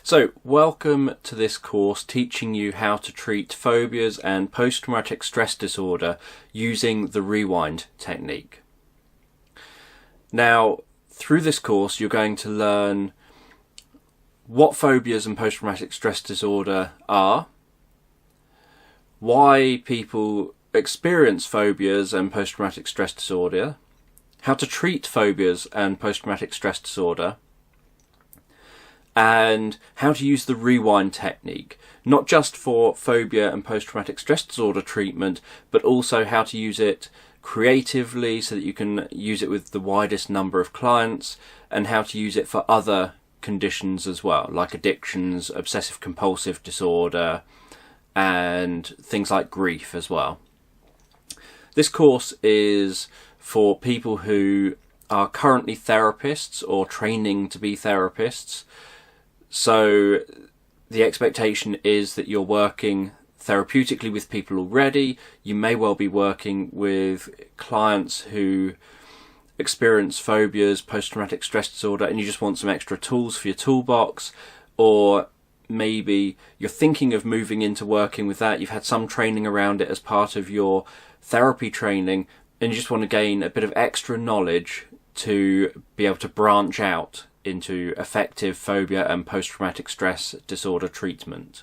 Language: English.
So, welcome to this course teaching you how to treat phobias and post-traumatic stress disorder using the rewind technique. Now, through this course, you're going to learn what phobias and post-traumatic stress disorder are, why people experience phobias and post-traumatic stress disorder, how to treat phobias and post-traumatic stress disorder, and how to use the rewind technique, not just for phobia and post-traumatic stress disorder treatment, but also how to use it creatively so that you can use it with the widest number of clients, and how to use it for other conditions as well, like addictions, obsessive compulsive disorder, and things like grief as well. This course is for people who are currently therapists or training to be therapists. So the expectation is that you're working therapeutically with people already. You may well be working with clients who experience phobias, post-traumatic stress disorder, and you just want some extra tools for your toolbox. Or maybe you're thinking of moving into working with that. You've had some training around it as part of your therapy training, and you just want to gain a bit of extra knowledge to be able to branch out into effective phobia and post-traumatic stress disorder treatment.